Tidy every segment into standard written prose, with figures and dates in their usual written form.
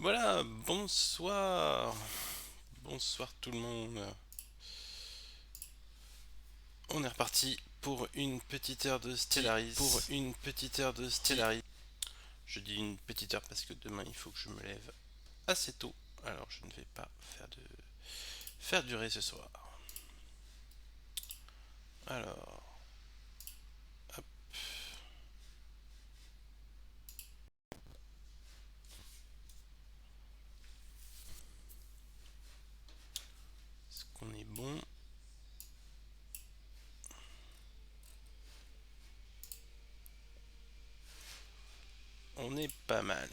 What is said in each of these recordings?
Voilà, bonsoir. Bonsoir tout le monde. On est reparti pour une petite heure de Stellaris. Je dis une petite heure parce que demain il faut que je me lève assez tôt. Alors je ne vais pas faire durer ce soir. Alors, hop, est-ce qu'on est bon? On est pas mal.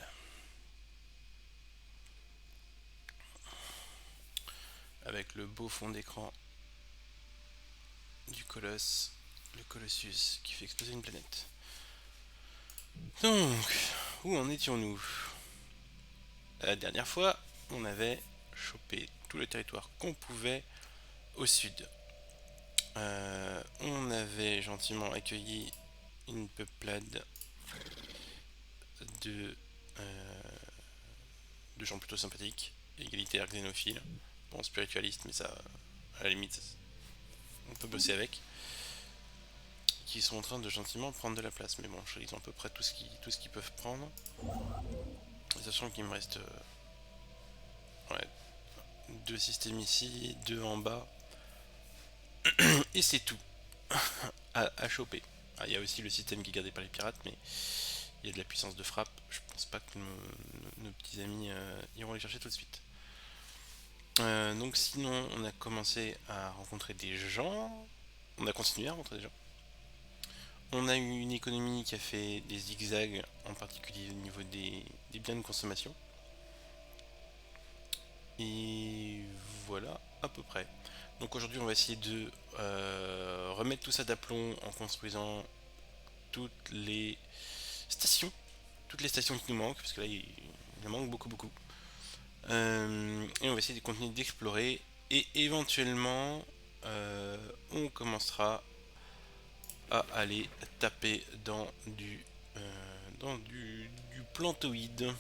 Avec le beau fond d'écran du colosse, le Colossus qui fait exploser une planète. Donc, où en étions-nous? La dernière fois, on avait chopé tout le territoire qu'on pouvait au sud. On avait gentiment accueilli une peuplade de, euh, de gens plutôt sympathiques, égalitaires, xénophiles, bon spiritualistes, mais ça, à la limite, on peut bosser avec, qui sont en train de gentiment prendre de la place. Mais bon, ils ont à peu près tout ce qu'ils peuvent prendre. Sachant qu'il me reste ouais, deux systèmes ici, deux en bas, et c'est tout à choper. Ah, il y a aussi le système qui est gardé par les pirates, mais il y a de la puissance de frappe. Je pense pas que nos petits amis iront les chercher tout de suite. Donc sinon, on a commencé à rencontrer des gens. On a continué à rencontrer des gens. On a eu une économie qui a fait des zigzags, en particulier au niveau des biens de consommation. Et voilà, à peu près. Donc aujourd'hui, on va essayer de remettre tout ça d'aplomb en construisant toutes les stations. Toutes les stations qui nous manquent, parce que là, il en manque beaucoup, beaucoup. Et on va essayer de continuer d'explorer. Et éventuellement, on commencera à aller taper dans du plantoïde.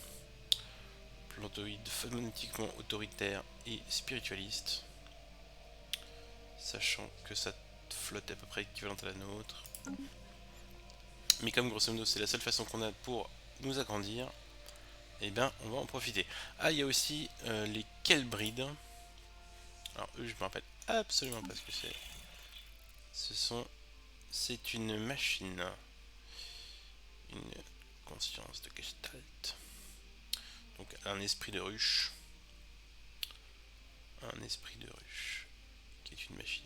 Plantoïde fanatiquement autoritaire et spiritualiste. Sachant que sa flotte est à peu près équivalente à la nôtre. Mais comme grosso modo c'est la seule façon qu'on a pour nous agrandir, eh bien on va en profiter. Ah, il y a aussi les Kelbrides. Alors eux je me rappelle absolument pas ce que c'est. C'est une machine. Une conscience de Gestalt. Donc un esprit de ruche. Un esprit de ruche. Qui est une machine.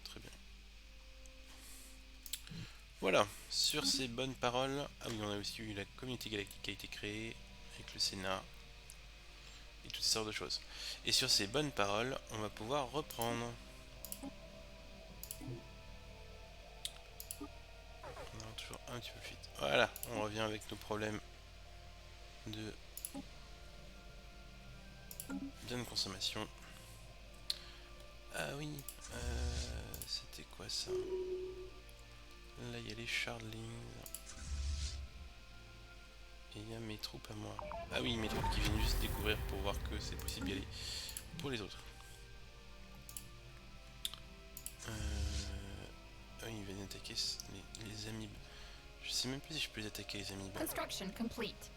Très bien. Voilà, sur ces bonnes paroles. Ah oui, on a aussi eu la communauté galactique qui a été créée avec le Sénat et toutes ces sortes de choses. Et sur ces bonnes paroles, on va pouvoir reprendre. Non, toujours un petit peu plus vite. Voilà, on revient avec nos problèmes de bien de consommation. Ah oui, c'était quoi ça? Là, il y a les Shardlings. Et il y a mes troupes à moi. Ah oui, mes troupes qui viennent juste découvrir pour voir que c'est possible d'y aller pour les autres. Ah oui, ils viennent attaquer les amibes. Je sais même plus si je peux les attaquer les amibes. Construction complete.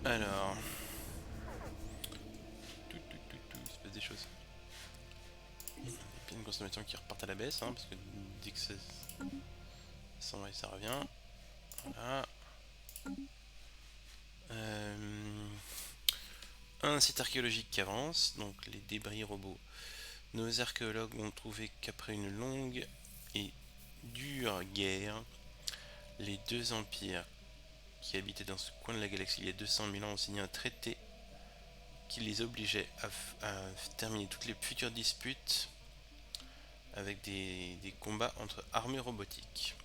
Alors. Il se passe des choses. Il y a plein de consommateurs qui repartent à la baisse, hein, parce que dès que ça s'en va, ça revient. Voilà. Un site archéologique qui avance, donc les débris robots. Nos archéologues ont trouvé qu'après une longue et dure guerre, les deux empires qui habitaient dans ce coin de la galaxie il y a 200 000 ans ont signé un traité qui les obligeait à terminer toutes les futures disputes avec des combats entre armées robotiques.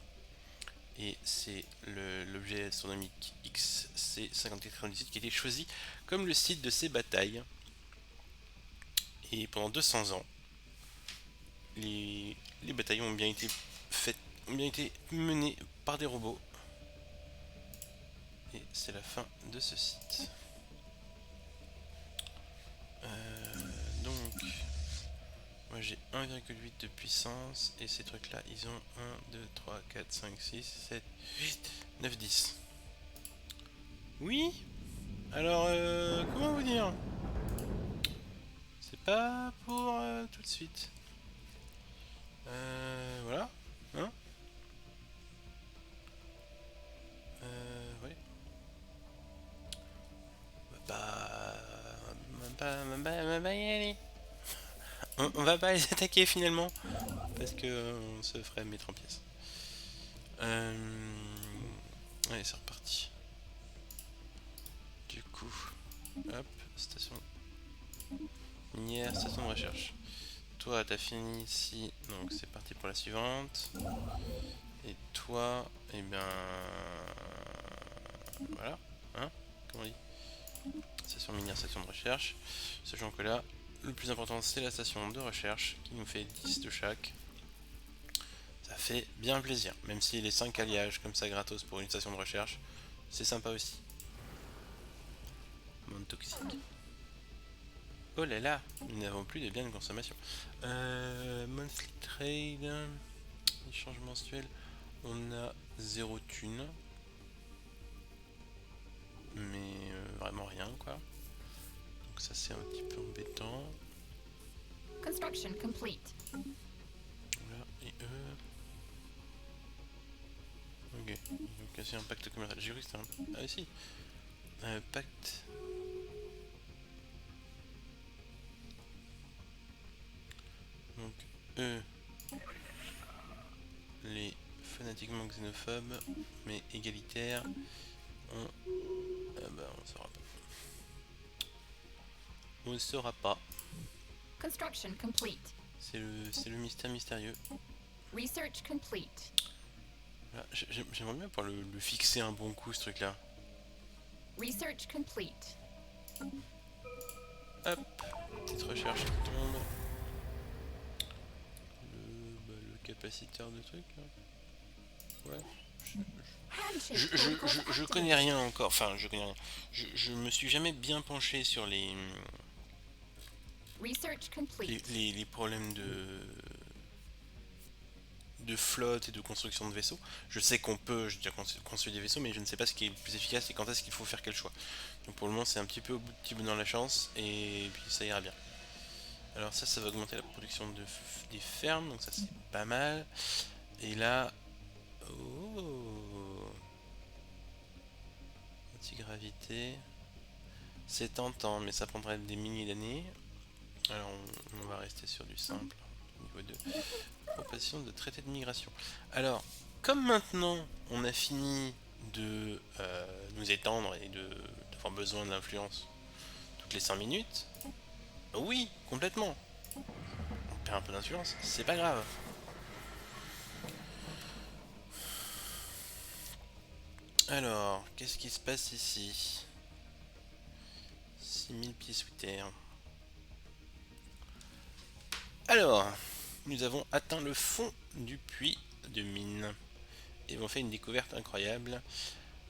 Et c'est l'objet astronomique XC5497 qui a été choisi comme le site de ces batailles. Et pendant 200 ans, les batailles ont bien été menées par des robots. Et c'est la fin de ce site. Donc, moi j'ai 1,8 de puissance et ces trucs là ils ont 1, 2, 3, 4, 5, 6, 7, 8, 9, 10. Oui. Alors, comment vous dire? C'est pas pour tout de suite. Voilà. Hein? Ouais. On va pas y aller. On va pas les attaquer finalement. Parce que on se ferait mettre en pièces. Allez, c'est reparti. Du coup, hop, station minière, station de recherche. Toi, t'as fini ici, donc c'est parti pour la suivante. Et toi, eh bien, voilà, hein, comment on dit? Station minière, station de recherche. Sachant que là, le plus important, c'est la station de recherche qui nous fait 10 de chaque. Ça fait bien plaisir, même si les 5 alliages comme ça gratos pour une station de recherche, c'est sympa aussi. Monde toxique. Oh là là, nous n'avons plus de biens de consommation. Monthly trade, échange mensuel, on a 0 thune. Mais vraiment rien quoi. Donc ça c'est un petit peu embêtant. Construction complete. Voilà, et eux... Ok, ils ont cassé un pacte commercial. J'ai cru que c'était un... Ah si, pacte... Donc eux, les fanatiquement xénophobes, mais égalitaires, on... Ah bah on saura pas. On ne saura pas. Construction complete. C'est le mystère mystérieux. Research complete. Voilà, j'aimerais bien pouvoir le fixer un bon coup ce truc là. Research complete. Hop, petite recherche qui tombe. Le capaciteur de truc là. Ouais. Je connais rien encore, enfin je connais rien. Je me suis jamais bien penché sur les problèmes de flotte et de construction de vaisseaux. Je sais qu'on peut construire des vaisseaux, mais je ne sais pas ce qui est le plus efficace et quand est-ce qu'il faut faire quel choix. Donc pour le moment c'est un petit peu au petit bout dans la chance et puis ça ira bien. Alors ça va augmenter la production des fermes, donc ça c'est pas mal. Et là... Oh, anti-gravité. C'est tentant, mais ça prendrait des milliers d'années. Alors on va rester sur du simple. Niveau 2. Proposition de traité de migration. Alors, comme maintenant on a fini de nous étendre et d'avoir besoin d'influence toutes les 5 minutes, oui, complètement. On perd un peu d'influence, c'est pas grave. Alors, qu'est-ce qui se passe ici? 6000 pieds sous terre. Alors, nous avons atteint le fond du puits de mine. Et on fait une découverte incroyable.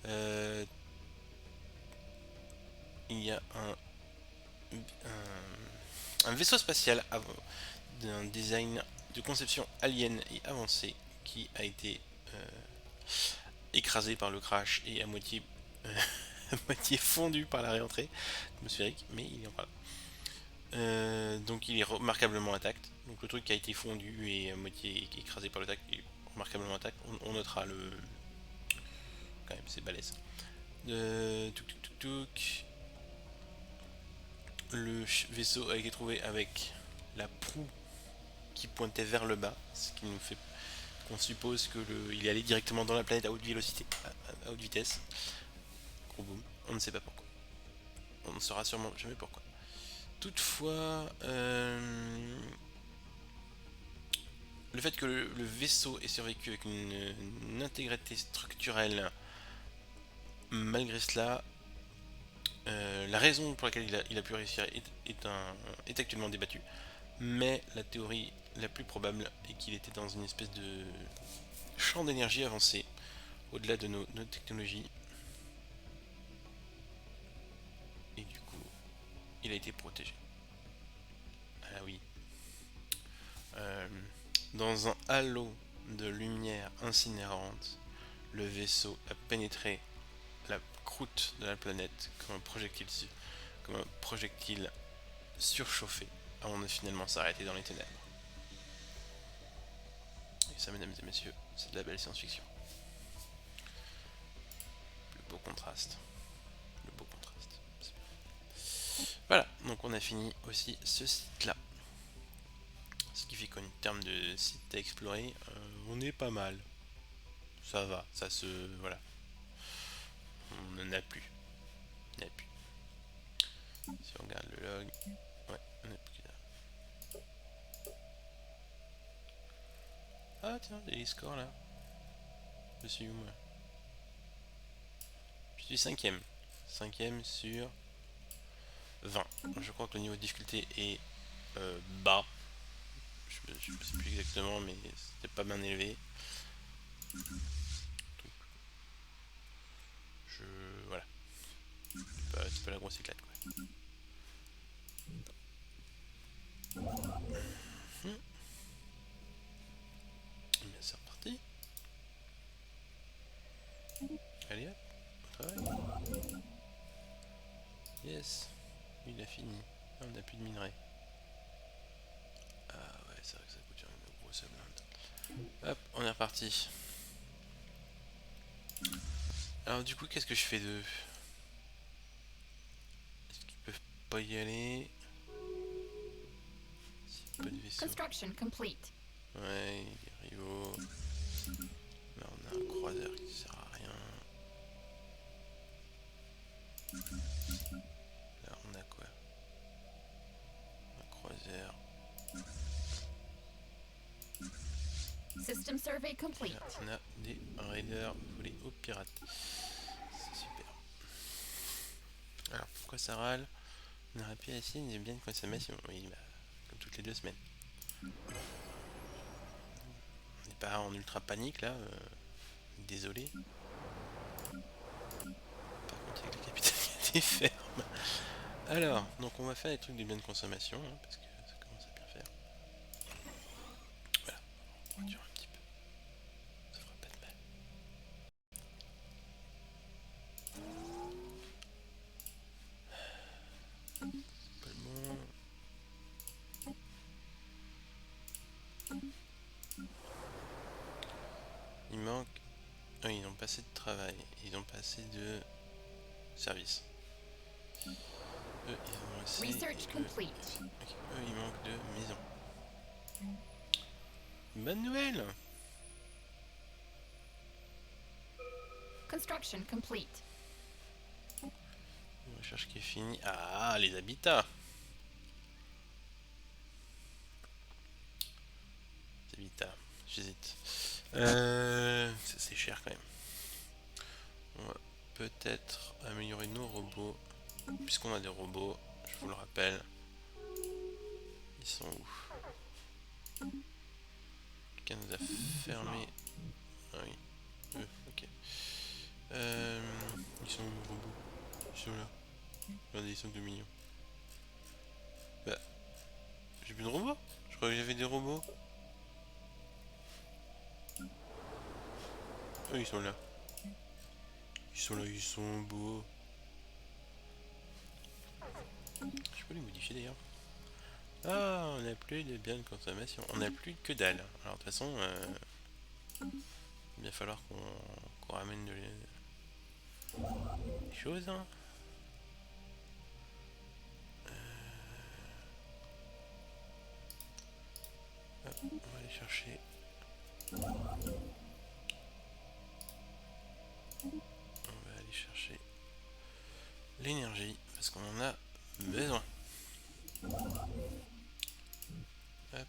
Il y a un vaisseau spatial d'un design de conception alien et avancé qui a été écrasé par le crash et à moitié, à moitié fondu par la réentrée atmosphérique, mais il est encore là. Donc il est remarquablement intact. Donc le truc qui a été fondu et à moitié écrasé par le tac est remarquablement intact. On notera le... Quand même, c'est balèze. Le vaisseau a été trouvé avec la proue qui pointait vers le bas, ce qui nous fait qu'on suppose qu'il est allé directement dans la planète à haute vélocité, à haute vitesse. Gros boom. On ne sait pas pourquoi. On ne saura sûrement jamais pourquoi. Toutefois, le fait que le vaisseau ait survécu avec une intégrité structurelle, malgré cela, la raison pour laquelle il a pu réussir est actuellement débattue. Mais la théorie la plus probable est qu'il était dans une espèce de champ d'énergie avancé, au-delà de nos technologies. il a été protégé. Ah oui. Dans un halo de lumière incinérante, le vaisseau a pénétré la croûte de la planète comme un projectile surchauffé avant de finalement s'arrêter dans les ténèbres. Et ça, mesdames et messieurs, c'est de la belle science-fiction. Le beau contraste. Le beau contraste. Voilà, donc on a fini aussi ce site-là. Ce qui fait qu'en termes de sites à explorer, on est pas mal. Ça va, ça se... voilà. On n'en a plus. On n'en a plus. Si on regarde le log... Ouais, on n'a plus que là. Ah tiens, j'ai les scores là. Je suis où moi? Je suis 5ème. 5ème sur 20. Je crois que le niveau de difficulté est bas. Je ne sais plus exactement, mais c'était pas bien élevé. Donc, voilà. C'est pas la grosse éclate quoi. Bien, c'est reparti. Allez hop, au travail. Yes, il a fini. Ah, on n'a plus de minerai. Ah ouais, c'est vrai que ça coûte une grosse blinde. Hop, on est reparti. Alors du coup, qu'est-ce que je fais d'eux? Est-ce qu'ils peuvent pas y aller? S'il n'y a pas de vaisseau. Construction complete. Ouais, les rivaux. Là, on a un croiseur qui sert à rien. Là, on a quoi? Un croiseur. System survey complete. Là, on a des raiders volés aux pirates. C'est super. Alors, pourquoi ça râle? On aurait pu essayer une bien de consommation. Oui, bah, comme toutes les 2 semaines. On n'est pas en ultra panique là. Désolé. Par contre, il y a que le capitaine qui a des fermes. Alors, donc on va faire des trucs de bien de consommation, hein, parce que ça commence à bien faire. Voilà, on va réduire un petit peu. Ça fera pas de mal. C'est pas le bon. Il manque... Ah, ils n'ont pas assez de travail. Ils n'ont pas assez de service. Eux, ils ont assez... Research complete. Okay. Eux, ils manquent de maison. Bonne nouvelle! Construction complete. Une recherche qui est finie. Ah, les habitats! Les habitats, j'hésite. C'est cher quand même. On va peut-être améliorer nos robots. Puisqu'on a des robots, je vous le rappelle. Ils sont où? Quelqu'un nous a fermé. Ah oui. Ok. Ils sont où nos robots? Ils sont là. Regardez, ils sont 2 millions. Bah. J'ai plus de robots? Je croyais que j'avais des robots. Ils sont là. Ils sont là, ils sont beaux. Je peux les modifier d'ailleurs. Ah, on n'a plus de biens de consommation. On n'a plus que dalle. Alors de toute façon, il va falloir qu'on ramène des choses. Hein. Hop, on va aller chercher. On va aller chercher l'énergie parce qu'on en a besoin. Hop.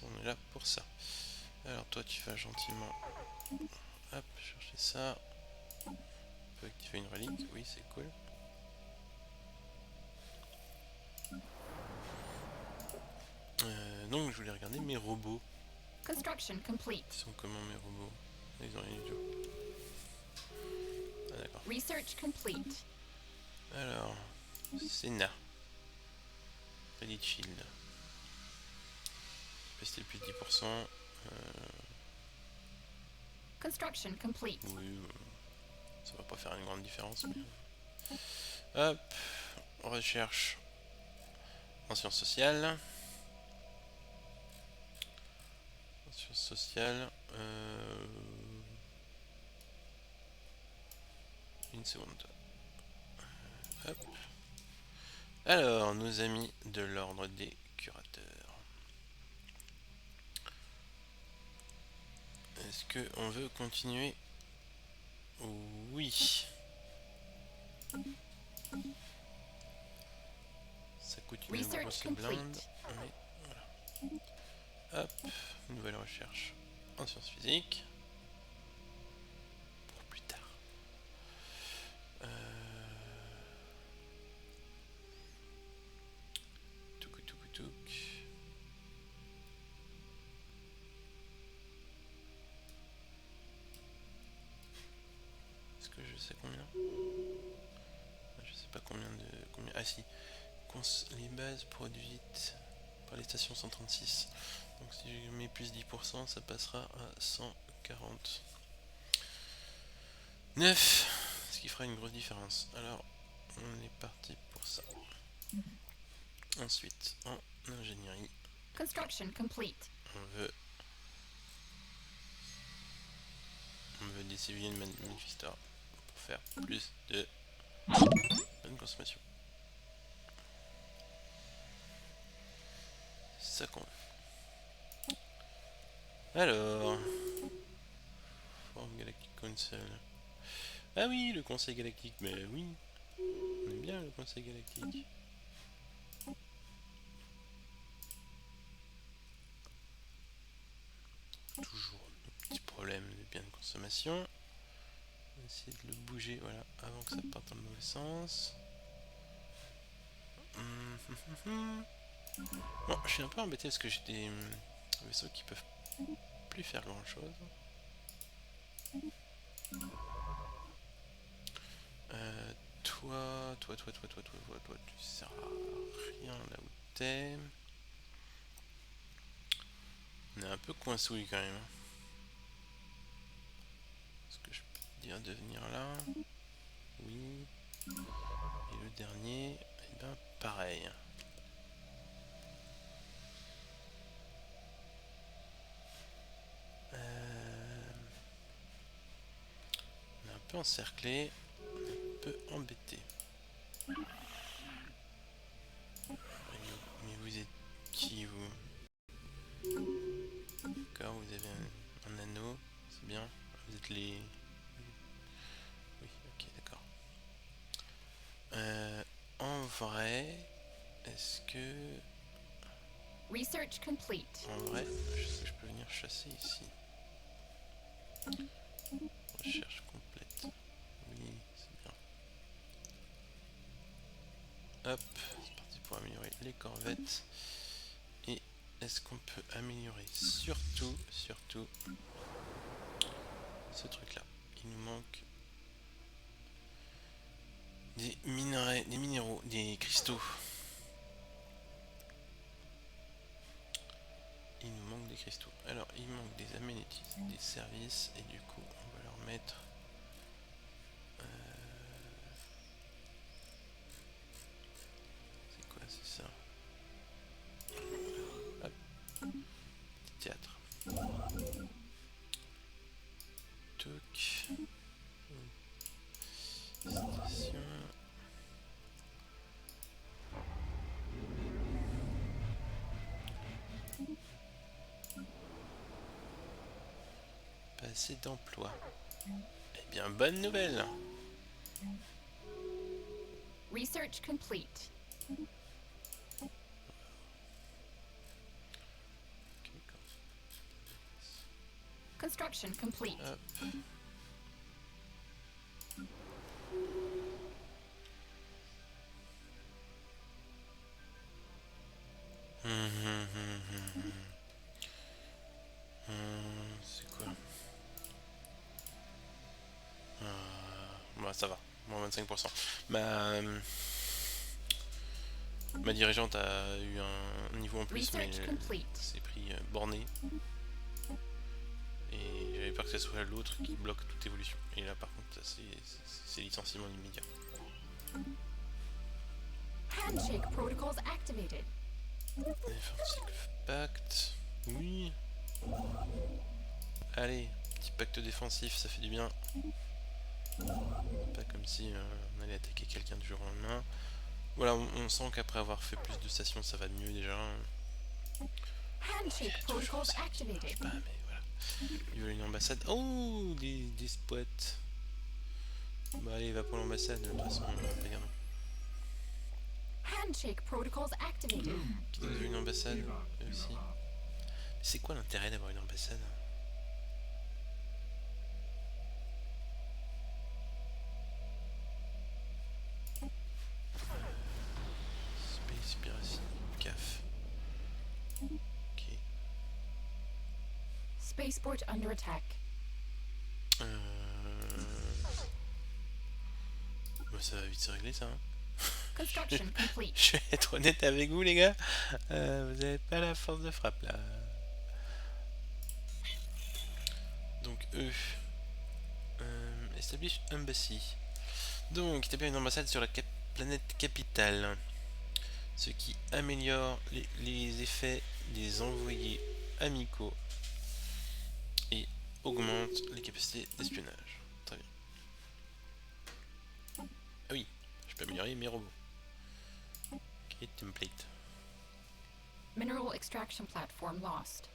On est là pour ça. Alors toi tu vas gentiment hop chercher ça. On peut activer une relique, oui c'est cool. Donc je voulais regarder mes robots. Construction complete. Ils sont comment mes robots? Ils ont rien du tout. Ah d'accord. Research complete. Alors, Senna. Credit Shield. Capacité plus de 10%. Construction complete. Oui, ça va pas faire une grande différence. Mais... Hop, recherche en sciences sociales. En sciences sociales. Une seconde. Hop. Alors, nos amis de l'ordre des curateurs. Est-ce qu'on veut continuer? Oui. Ça coûte une Research grosse complete. blinde. Mais voilà. Hop. Nouvelle recherche en sciences physiques. Pour plus tard. Touk touk touk. Est-ce que je sais combien? Je sais pas combien de... Combien... Ah si. Les bases produites par les stations 136. Donc si je mets plus 10%, ça passera à 149. Ce qui fera une grosse différence. Alors, on est parti pour ça. Ensuite, en ingénierie, Construction complete. on veut des civiliens manifestants pour faire plus de bonne consommation. C'est ça qu'on veut. Alors, Forum Galactic Council. Ah oui, le Conseil Galactique, mais oui, on aime bien le Conseil Galactique. Toujours nos petits problèmes de biens de consommation. On va essayer de le bouger, voilà, avant que ça parte dans le mauvais sens. Bon, je suis un peu embêté parce que j'ai des vaisseaux qui peuvent plus faire grand chose. Toi, tu sers à rien là où t'es. On est un peu coincouille quand même. Est-ce que je peux te dire de venir là? Oui. Et le dernier, eh ben pareil. On est un peu encerclé, un peu embêté. Mais vous êtes qui vous? D'accord, vous avez un anneau, c'est bien. Vous êtes les... Oui, ok, d'accord. En vrai, est-ce que... Research complete. En vrai, est-ce que je peux venir chasser ici? Recherche complète. Oui, c'est bien. Hop, c'est parti pour améliorer les corvettes. Et est-ce qu'on peut améliorer surtout ce truc là? Il nous manque des minerais, des minéraux, des cristaux. Il nous manque des cristaux. Alors, il manque des amenities, des services, et du coup, on va leur mettre... c'est quoi, c'est ça? Hop. Théâtre. Toc. Station. Pas assez d'emploi. Eh bien, bonne nouvelle. Research complete. Construction complete. Hop. C'est quoi? Bah ça va. moins 25%. Ma, ma dirigeante a eu un niveau en plus, mais Research complete. c'est pris borné. Et j'avais peur que ce soit l'autre qui bloque toute évolution. Et là par contre, c'est licenciement immédiat. Handshake protocols activated. Defensive Pact. Oui. Allez, petit pacte défensif, ça fait du bien. Pas comme si on allait attaquer quelqu'un du jour au lendemain. Voilà, on sent qu'après avoir fait plus de stations, ça va mieux déjà. Handshake protocols Je sais activated. pas, mais voilà. Il veut une ambassade. Oh, des spots. Bah allez, va pour l'ambassade, de toute façon, regardons. Handshake protocols activated. Qui veut une ambassade, eux aussi. Mais c'est quoi l'intérêt d'avoir une ambassade? Space Piracy, CAF. Ok. Spaceport under attack. Bah, ça va vite se régler ça. Hein. Construction complete. Je vais être honnête avec vous les gars. Vous avez pas la force de frappe là. Donc eux. Establish Embassy. Donc établir une ambassade sur la planète capitale. Ce qui améliore les effets des envoyés amicaux et augmente les capacités d'espionnage. Très bien. Ah oui, je peux améliorer mes robots. Ok, template. Mineral extraction platform lost.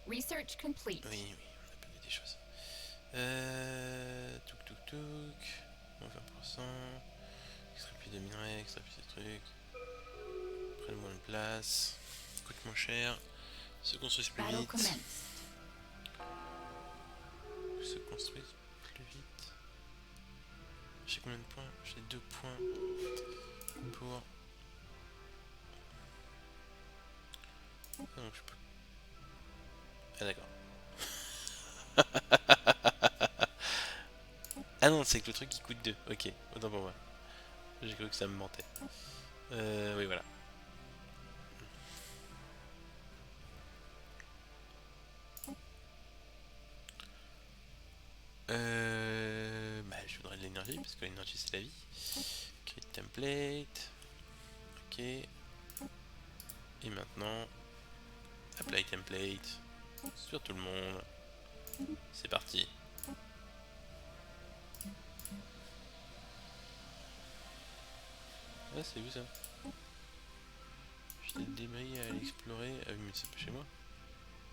Research complete. Oui, oui, on a perdu des choses. Touk touk touk. 20%. Extrait plus de minerais, extrait plus de trucs. Prennent moins de place. Coûte moins cher. Se construisent plus Battle vite. commenced. Se construisent plus vite. J'ai combien de points? J'ai 2 points pour. Ah, donc je peux. Ah d'accord. Ah non, c'est que le truc qui coûte 2. Ok, autant pour moi. J'ai cru que ça me mentait. Oui, voilà. Bah, je voudrais de l'énergie, parce que l'énergie c'est la vie. Create template. Ok. Et maintenant, apply template. Sur tout le monde. C'est parti. Ah, c'est où ça? J'ai des débris à aller explorer. Ah oui, mais c'est pas chez moi.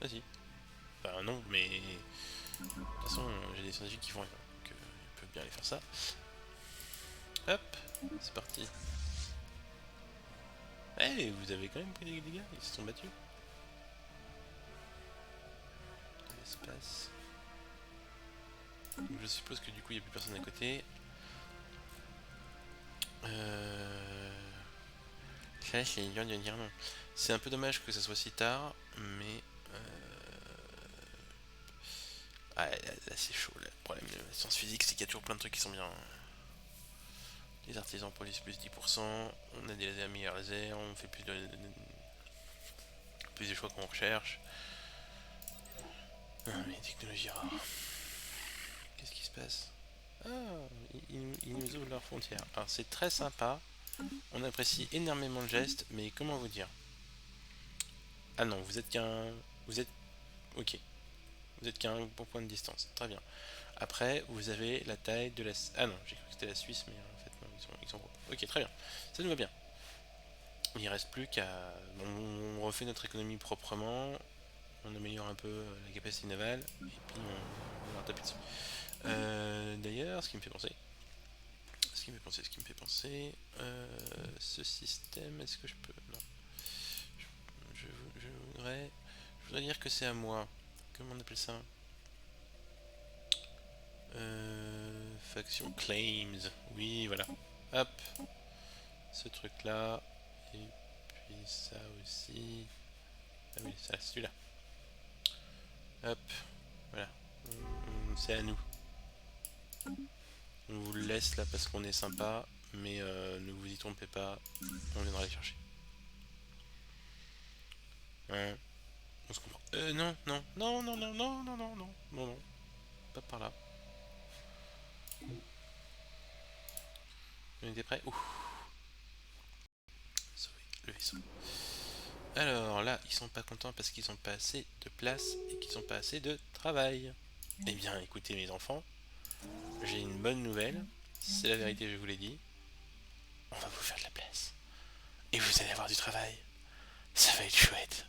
Ah si. Enfin non, mais de toute façon, j'ai des scientifiques qui font rien. Donc ils peuvent bien aller faire ça. Hop, c'est parti. Eh, vous avez quand même pris des dégâts, ils se sont battus. L'espace. Je suppose que du coup il n'y a plus personne à côté. Ça c'est dur de dire non. C'est un peu dommage que ça soit si tard, mais ah, là c'est chaud. Là. Le problème de la science physique, c'est qu'il y a toujours plein de trucs qui sont bien. Les artisans police plus 10%, on a des lasers meilleurs lasers, on fait plus de choix qu'on recherche. Ah, mais technologie rare. Qu'est-ce qui se passe? Ah, ils nous ouvrent leurs frontières. Alors c'est très sympa, on apprécie énormément le geste, mais comment vous dire? Ah non, vous êtes qu'un... Vous êtes... Ok. Vous êtes qu'un bon point de distance. Très bien. Après, vous avez la taille de la... Ah non, j'ai cru que c'était la Suisse, mais en fait non, ils sont gros. Ok, très bien. Ça nous va bien. Il reste plus qu'à... On refait notre économie proprement, on améliore un peu la capacité navale, et puis on va taper dessus. D'ailleurs, ce qui me fait penser... ce système, est-ce que je peux... Non. Je voudrais dire que c'est à moi. Comment on appelle ça? Faction claims. Oui, voilà. Hop. Ce truc là. Et puis ça aussi. Ah oui, ça, celui-là. Hop. Voilà. C'est à nous. On vous le laisse là parce qu'on est sympa, mais ne vous y trompez pas, on viendra les chercher. Hein, on se comprend. Non, non, non, non, non, non, non, non, non, non, non, pas par là. On était prêts? Ouh, sauvé le vaisseau. Alors là, ils sont pas contents parce qu'ils ont pas assez de place et qu'ils ont pas assez de travail. Eh bien, écoutez mes enfants, j'ai une bonne nouvelle. C'est la vérité, je vous l'ai dit. On va vous faire de la place. Et vous allez avoir du travail. Ça va être chouette.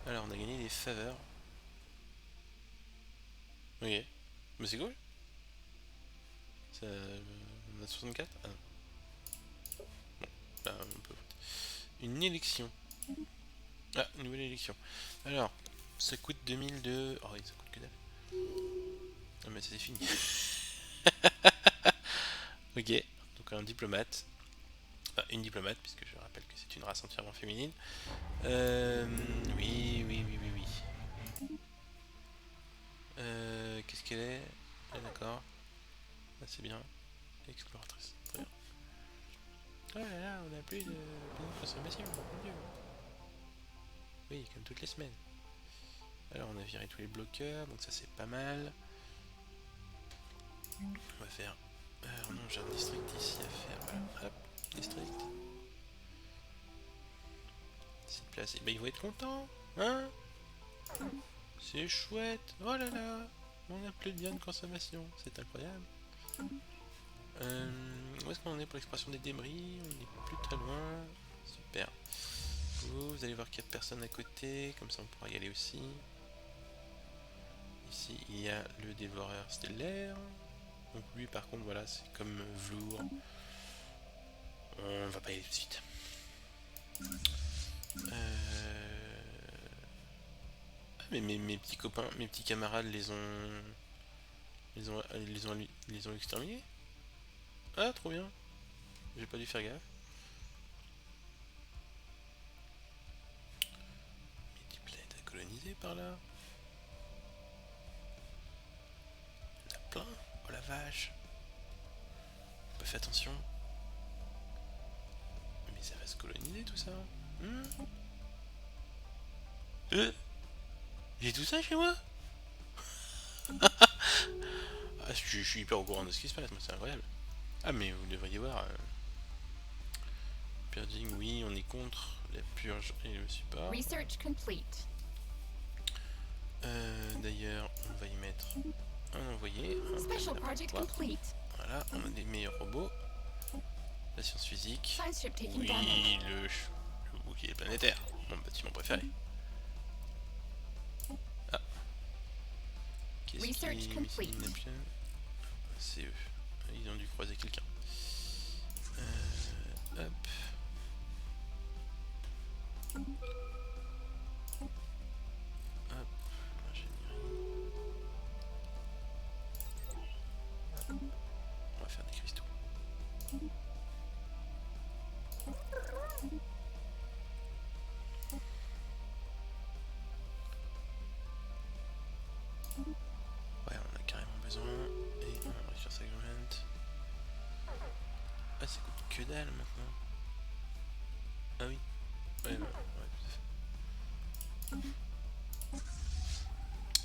Alors, on a gagné des faveurs. Ok. Mais c'est cool. Ça, on a 64. Ah non. Bah, on peut voter. Une élection. Ah, une nouvelle élection. Alors, ça coûte 2002. Oh oui, ça coûte que dalle. Ah, mais c'est fini. Ok. Donc, un diplomate. Enfin, une diplomate, puisque je rappelle que c'est une race entièrement féminine. Oui, oui, oui, oui, oui. Qu'est-ce qu'elle est? Ah, d'accord. Ah, c'est bien. Exploratrice. Très bien. Oh là là, on a plus de consommation. Mon Dieu. Oui, comme toutes les semaines. Alors, on a viré tous les bloqueurs, donc ça c'est pas mal. On va faire. Alors, non, j'ai un district ici à faire. Voilà, hop, district. 6 places. Et ben, ils vont être contents, hein? C'est chouette. Oh là là, on a plus de biens de consommation. C'est incroyable. Où est-ce qu'on en est pour l'expression des débris? On n'est plus très loin. Super. Vous allez voir qu'il n'y a personne à côté, comme ça on pourra y aller aussi. Ici il y a le dévoreur stellaire. Donc lui par contre voilà, c'est comme Vlour. On va pas y aller tout de suite. Ah, mais mes petits copains, mes petits camarades les ont. Les ont exterminés. Ah trop bien. J'ai pas dû faire gaffe. Mais des planètes à coloniser par là. Il y en a plein. Oh la vache. Pas fait attention. Mais ça va se coloniser tout ça. Hmm. J'ai tout ça chez moi. Ah, je suis hyper au courant de ce qui se passe, moi c'est incroyable. Ah mais vous devriez voir. Purging, oui, on est contre la purge et le support. Research complete. D'ailleurs, on va y mettre un envoyé. Special project complete. Voilà, on a des meilleurs robots. La science physique. Science ship taking Oui, damage. le bouclier planétaire, mon bâtiment préféré. Ah. Qu'est-ce Research qui complete. C'est eux. Ils ont dû croiser quelqu'un. Hop. Hop. Ingénierie. On va faire des cristaux. Ouais, on a carrément besoin. Et on va réussir ça agreement. Ah, ça coûte que dalle maintenant. Ah oui. Ouais, ouais, tout à fait.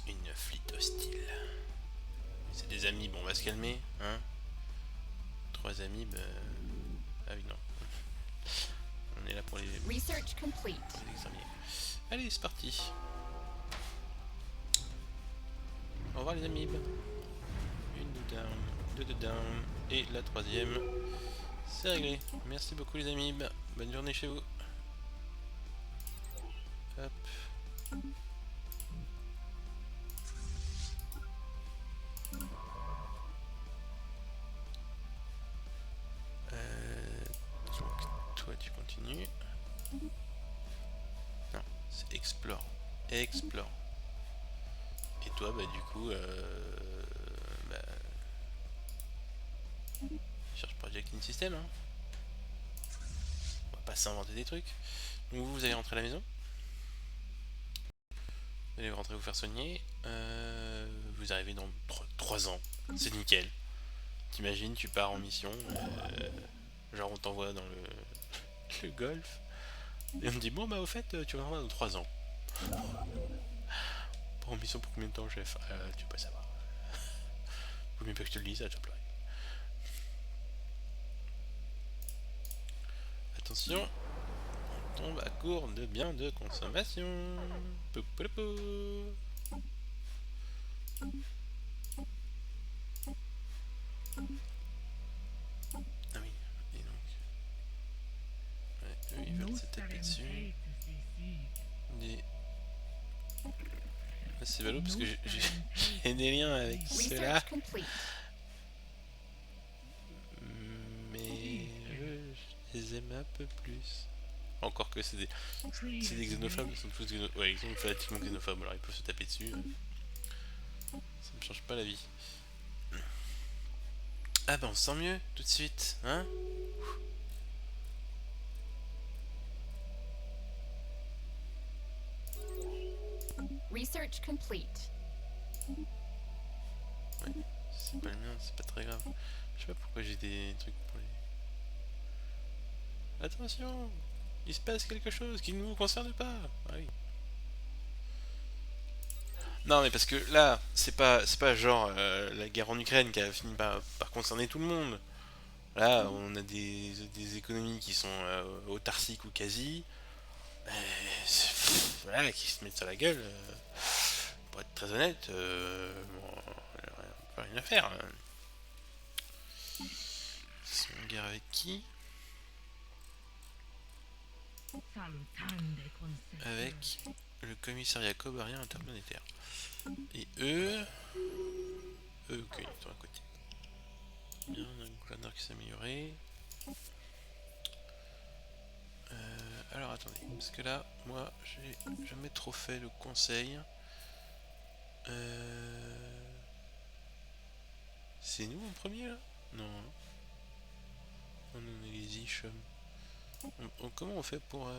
Une fleet hostile. C'est des amibes, on va se calmer, hein. 3 amibes. Ah oui, non. On est là pour les Research complete. examiner. Allez, c'est parti. Au revoir les amibes. Une de down, deux de down. Et la troisième, c'est réglé. Merci beaucoup les amibes. Bonne journée chez vous. Hop. Donc toi tu continues. Non, c'est explore. Explore. Et toi bah du coup bah, cherche Project in System hein. On va pas s'inventer des trucs. Donc vous allez rentrer à la maison. Vous allez rentrer vous faire soigner. Vous arrivez dans 3 ans. C'est nickel. T'imagines, tu pars en mission. Genre on t'envoie dans le golf. Et on me dit bon bah au fait tu reviendras dans 3 ans. Pas en mission pour combien de temps chef? Tu veux pas savoir. Vaut mieux pas que je te le dise, ça va te pleurer. Attention, on tombe à court de biens de consommation. Pou, pou, pou, pou. Ah oui, et donc. Ouais, eux ils veulent se taper dessus. Des... Ah, c'est ballot parce que j'ai des liens avec ceux-là. Research complete. Mais je les aime un peu plus. Encore que c'est des xénophobes, ils sont tous xénophobes. Ouais, ils sont fanatiquement xénophobes, alors ils peuvent se taper dessus. Ça me change pas la vie. Ah bah on se sent mieux tout de suite, hein? Research complete. Ouais, c'est pas le mien, c'est pas très grave. Je sais pas pourquoi j'ai des trucs pour les... Attention! Il se passe quelque chose qui ne nous concerne pas! Ah oui. Non mais parce que là, c'est pas genre la guerre en Ukraine qui a fini par concerner tout le monde. Là, on a des économies qui sont autarciques ou quasi. Voilà, qui se mettent sur la gueule. Pour être très honnête, bon, rien à faire. Hein. Ils sont en guerre avec qui? Avec le commissariat cobarien interplanétaire. Et eux... ok, ils sont à côté. Bien, on a une gouverneur qui s'est amélioré. Alors attendez, parce que là, moi, j'ai jamais trop fait le conseil. C'est nous en premier là? Non. On est les ish. Comment on fait pour...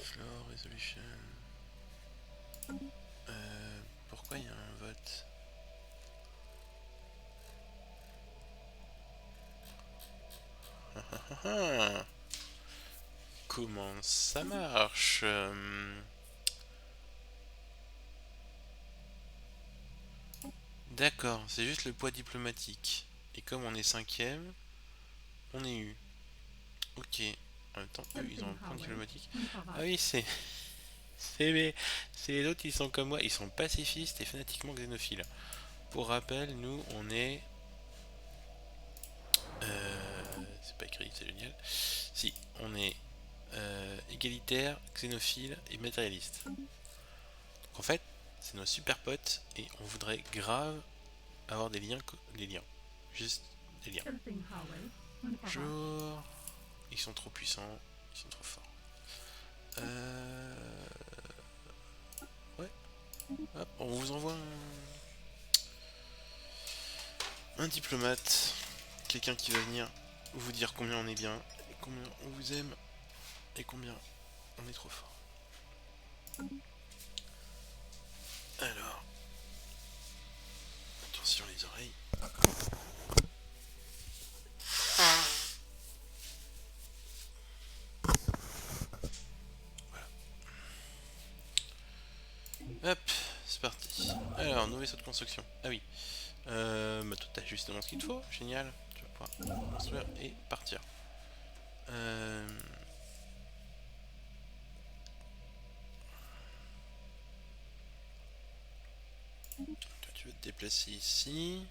Floor resolution... pourquoi il y a un vote? Comment ça marche? D'accord, c'est juste le poids diplomatique. Et comme on est 5ème, on est eu. Ok. En même temps, eux, ils ont un point diplomatique. Ah oui, c'est les autres, ils sont comme moi. Ils sont pacifistes et fanatiquement xénophiles. Pour rappel, nous, on est... c'est pas écrit, c'est génial. Si, on est égalitaire, xénophile et matérialiste. Donc en fait, c'est nos super potes et on voudrait grave avoir des liens. Juste des liens. Bonjour. Ils sont trop puissants, ils sont trop forts. Ouais. Hop, on vous envoie un diplomate. Quelqu'un qui va venir vous dire combien on est bien, et combien on vous aime, et combien on est trop fort. Alors, attention les oreilles. Voilà. Hop, c'est parti. Alors, nouveau vaisseau de construction. Ah oui. Bah toi t'as justement ce qu'il te faut, génial. Tu vas pouvoir construire et partir. Toi tu vas te déplacer ici.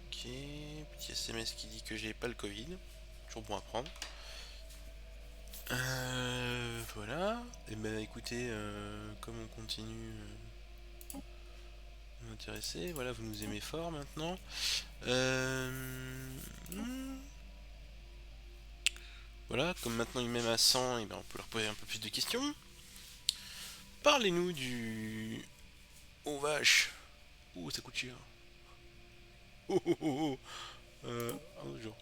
Ok, petit SMS qui dit que j'ai pas le Covid. Toujours bon à prendre. Voilà. Et ben écoutez, comme on continue à m'intéresser, voilà, vous nous aimez fort maintenant. Voilà, comme maintenant il m'aime à 100, et ben on peut leur poser un peu plus de questions. Parlez-nous du... Oh vache. Oh, ça coûte cher. Oh oh oh oh. Un autre jour.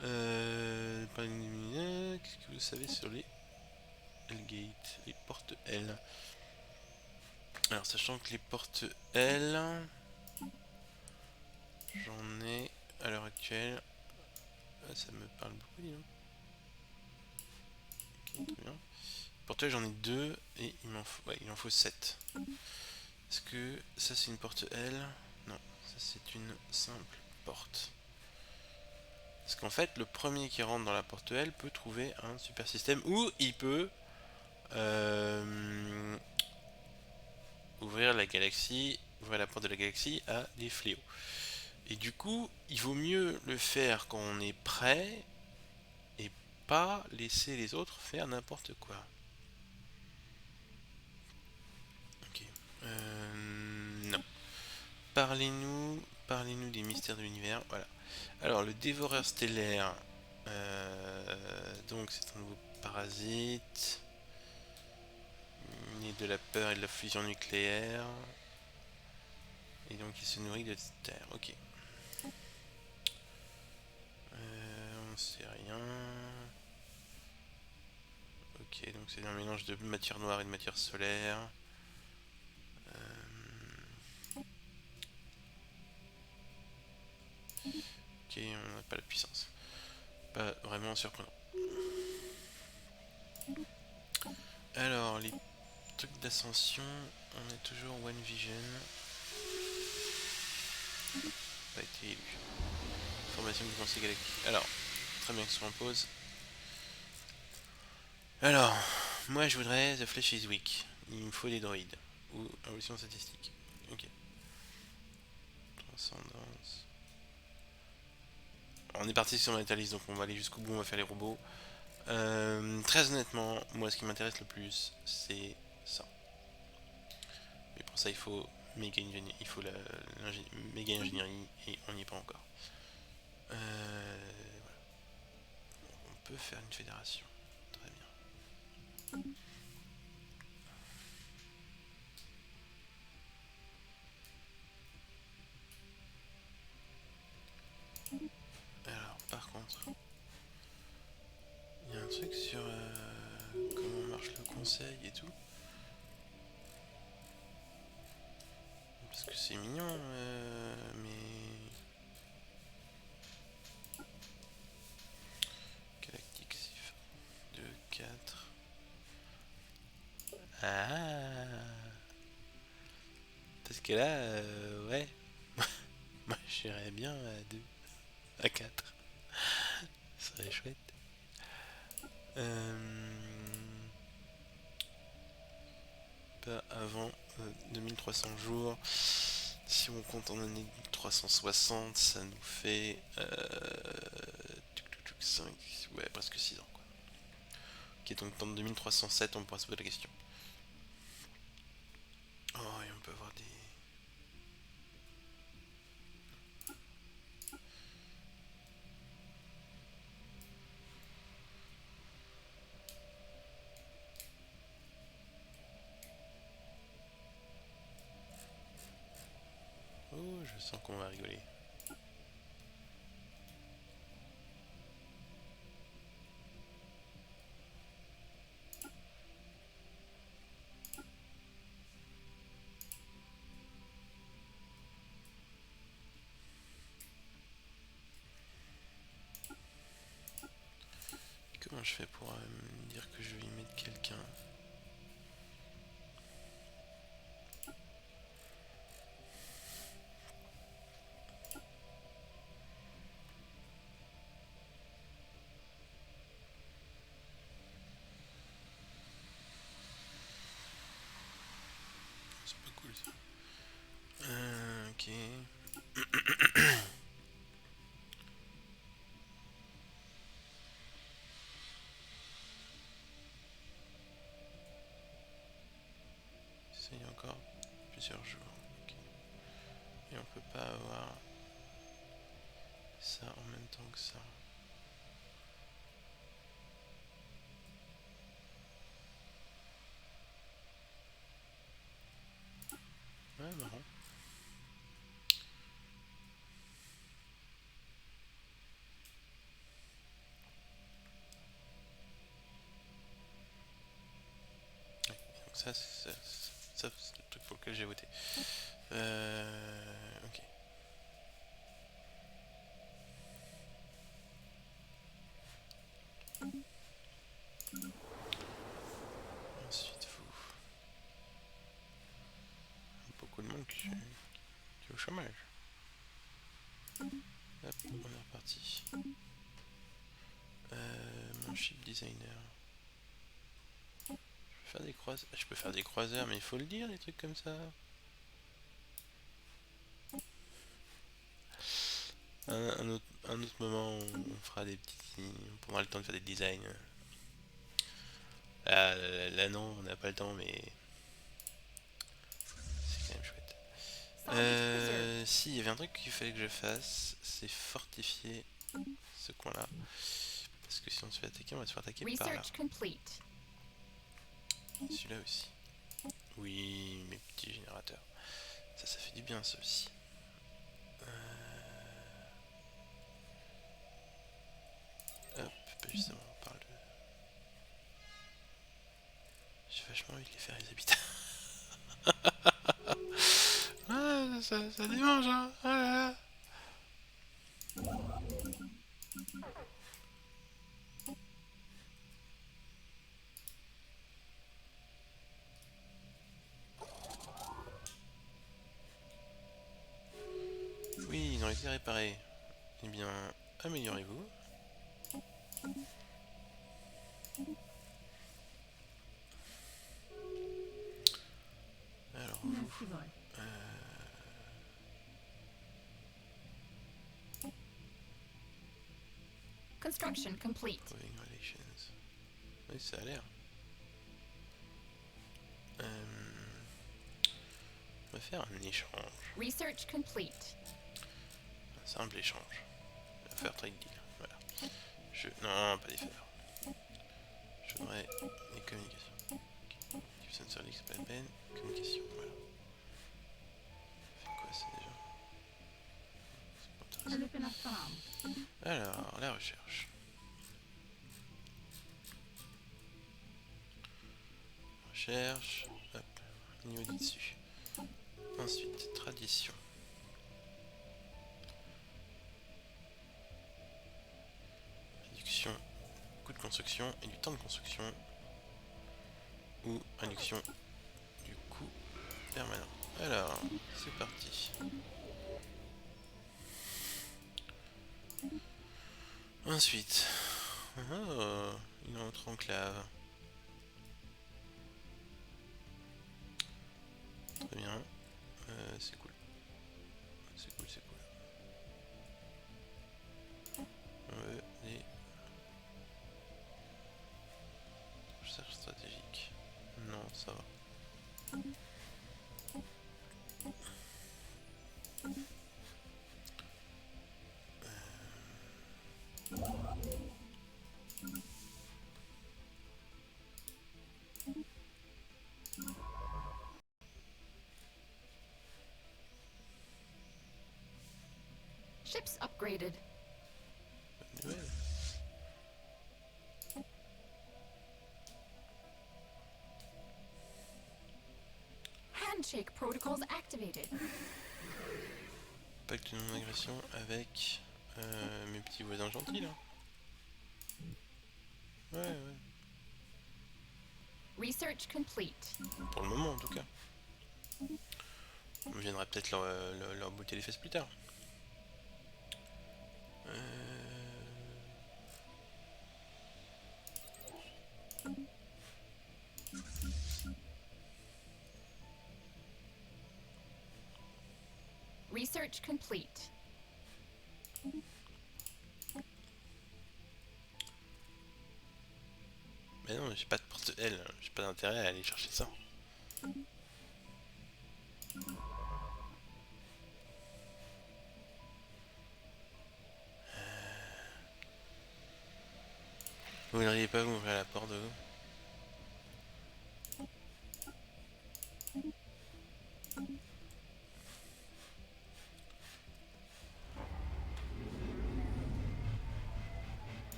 Qu'est-ce que vous savez sur les L-Gate, les portes L? Alors, sachant que les portes L, j'en ai à l'heure actuelle. Ça me parle beaucoup, dis donc. Ok, très bien. Porte L, j'en ai 2 et il en faut 7. Est-ce que ça c'est une porte L? Non, ça c'est une simple porte. Parce qu'en fait, le premier qui rentre dans la porte L peut trouver un super système ou il peut ouvrir la galaxie, ouvrir la porte de la galaxie à des fléaux. Et du coup, il vaut mieux le faire quand on est prêt et pas laisser les autres faire n'importe quoi. Ok. Non. Parlez-nous des mystères de l'univers. Voilà. Alors, le dévoreur stellaire, donc c'est un nouveau parasite, né de la peur et de la fusion nucléaire, et donc il se nourrit de terre. Ok. On sait rien. Ok, donc c'est un mélange de matière noire et de matière solaire. Ok, on n'a pas la puissance. Pas vraiment surprenant. Alors, les trucs d'ascension, on est toujours One Vision. Pas été élu. Formation du Conseil Galactique. Alors, très bien que ce soit en pause. Alors, moi je voudrais The Flesh is Weak. Il me faut des droïdes. Ou évolution statistique. Ok. Transcendance. On est parti sur Metalis, donc on va aller jusqu'au bout, on va faire les robots. Très honnêtement, moi ce qui m'intéresse le plus, c'est ça. Mais pour ça, il faut méga ingénierie, il faut la méga ingénierie et on n'y est pas encore. Voilà. On peut faire une fédération. Très bien. Alors, par contre, il y a un truc sur comment marche le conseil et tout. Parce que c'est mignon, mais... Galactique Sif 2, 4... Ah. Parce que là, ouais. Moi, j'irais bien à 2, à 4. Ça serait chouette. Pas avant 2300 jours. Si on compte en année 360, ça nous fait 5, ouais, presque 6 ans. Quoi. Ok, donc dans 2307, on pourra se poser la question. Oh, et on peut avoir des... Oh, je sens qu'on va rigoler. Comment je fais pour me dire que je vais y mettre quelqu'un? C'est pas cool ça. Ok. Ça y a encore plusieurs jours. Okay. Et on peut pas avoir ça en même temps que ça. ça, c'est le truc pour lequel j'ai voté. Ok. Ensuite, vous. Beaucoup de monde qui est au chômage. Hop, on est reparti. Mon chip designer. Je peux faire des croiseurs, mais il faut le dire, des trucs comme ça. Un autre moment, on fera des petits. On prendra le temps de faire des designs. Là non, on n'a pas le temps, mais c'est quand même chouette. Salvage preserved. Si, il y avait un truc qu'il fallait que je fasse, c'est fortifier ce coin-là. Parce que si on se fait attaquer, on va se faire attaquer par là. Research complete. Celui-là aussi. Oui, mes petits générateurs. Ça fait du bien, ça aussi. Hop, bah justement, on parle de... J'ai vachement envie de les faire, les habitats. Ah, ça démange, hein. Ah là là. Oui, ils ont été réparés. Eh bien, améliorez-vous. Alors, vous... Construction complete. Improving relations. Oui, ça a l'air. On va faire un échange. Research complete. Un simple échange. On va faire trade deal. Voilà. Non, pas les faire. Je voudrais des communications. Okay. Sensor Leaks, pas la peine. Communication, voilà. Fait quoi ça déjà? C'est pas intéressant. Alors, la recherche. Recherche. Hop. Niveau dessus. Ensuite, tradition. Réduction coût de construction et du temps de construction. Ou réduction du coût permanent. Alors, c'est parti. Ensuite, une autre enclave. Très bien. C'est cool. C'est cool, c'est cool. On veut des recherches stratégiques. Non, ça va. Ships upgraded. Bonne nouvelle. Handshake protocols activated. Pacte de non-agression avec mes petits voisins gentils là. Ouais. Research complete. Pour le moment en tout cas. On viendra peut-être leur bouter les fesses plus tard. Research complete. Mais non, j'ai pas de porte-elle, j'ai pas d'intérêt à aller chercher ça. Vous n'arrivez pas à ouvrir la porte de vous?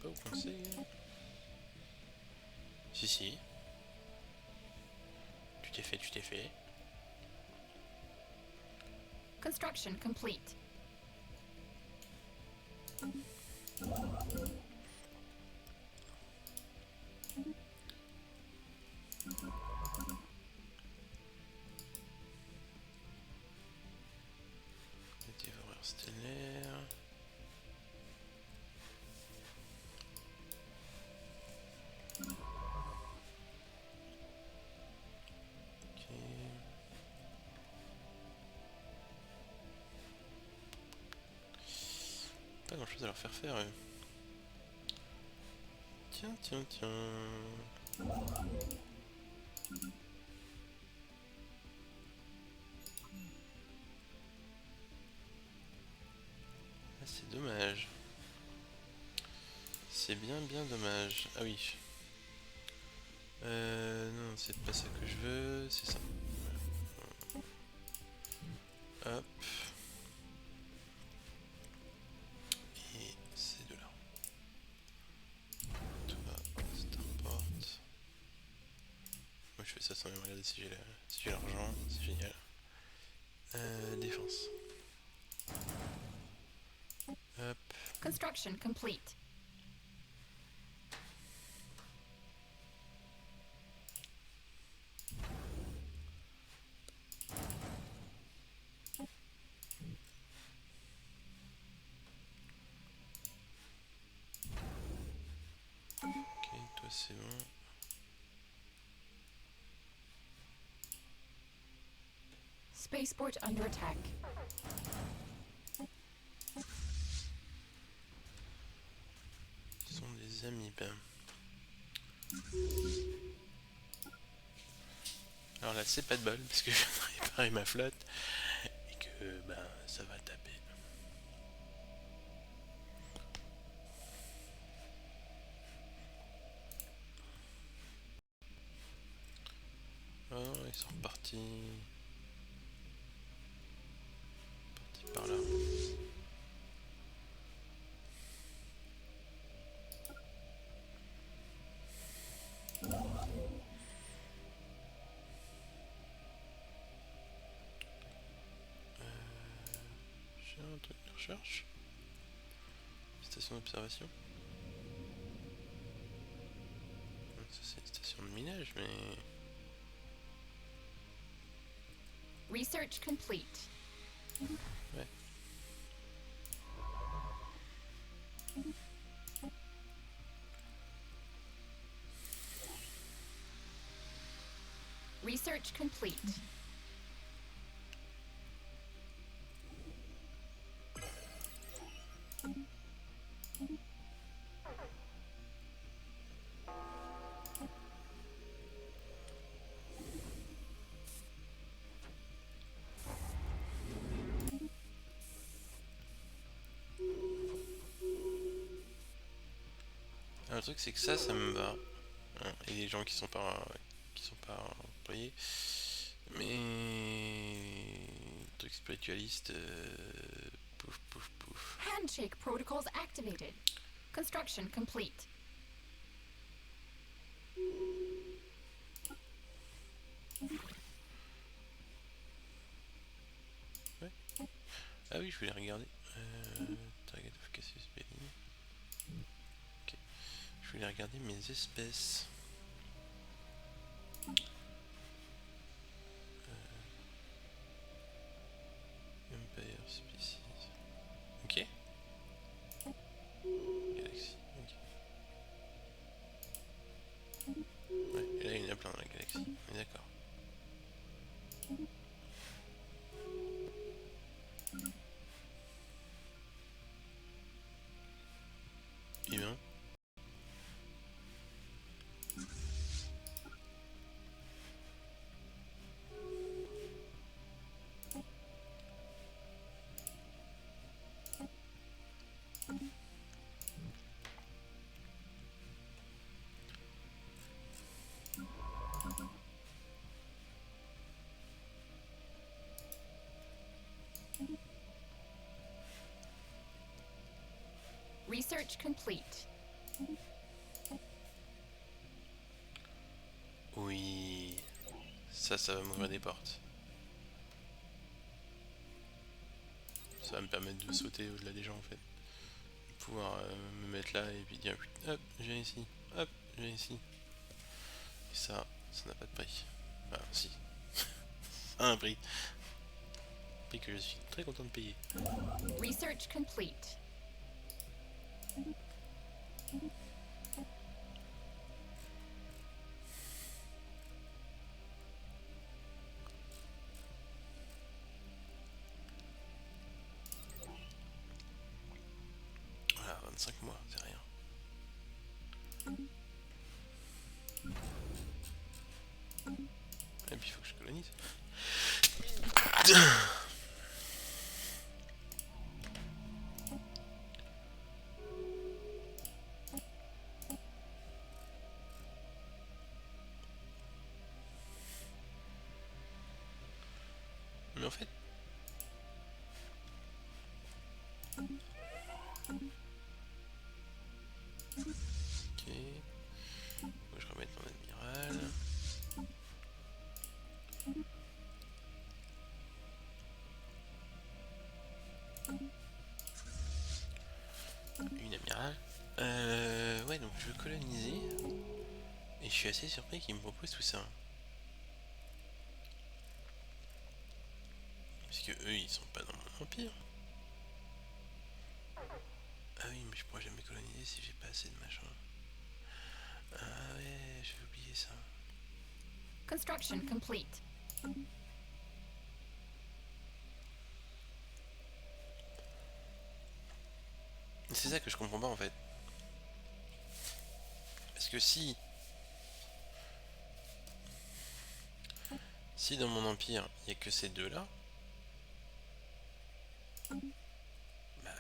pas où coincer. Si, si. Tu t'es fait, tu t'es fait. Construction complete. Dévoreur stellaire. Ok. Pas grand chose à leur faire faire eux. Tiens, tiens, tiens. Ah, c'est dommage. C'est bien dommage. Ah oui. Non, c'est pas ça que je veux, c'est ça. Hop. Et ces deux-là. Toi, Starport. Moi je fais ça sans même regarder si j'ai l'argent, c'est génial. Défense. Hop. Construction complete. Ok, toi c'est bon. Spaceport under attack. Ce sont des amis, ben. Alors là c'est pas de bol parce que je viens de réparer ma flotte et que ben ça va taper. Oh non, ils sont repartis. Partis par là. J'ai un truc de recherche. Station d'observation. Ça c'est une station de minage mais... Research complete. Ouais. Research complete. Alors, le truc c'est que ça me va. Hein, et les gens qui sont pas employés. Mais le truc spiritualiste, pouf pouf pouf. Handshake protocols activated. Construction complete. Ouais. Ah oui, je voulais regarder. Target of Cassius Belli. Ok. Je voulais regarder mes espèces. Empire Species. Ok. Galaxie. Ok. Ouais, et là il y en a plein dans la galaxie. On est d'accord. Et bien. Research complete. Oui, ça va m'ouvrir des portes. Ça va me permettre de sauter au-delà des gens en fait. Pouvoir me mettre là et puis dire hop, je viens ici, hop, je viens ici. Et ça n'a pas de prix. Enfin, si, ça a un prix. Prix que je suis très content de payer. Research complete. Voilà, 25 mois, c'est rien. Et puis il faut que je colonise. Mais en fait... Ok. Faut que je remette mon amiral. Une amirale. Ouais, donc je veux coloniser. Et je suis assez surpris qu'ils me proposent tout ça. Parce que eux, ils sont pas dans mon empire. Ah oui, mais je pourrais jamais coloniser si j'ai pas assez de machin. Ah ouais, j'avais oublié ça. Construction complete. C'est ça que je comprends pas en fait. Parce que si dans mon empire, il n'y a que ces deux-là, bah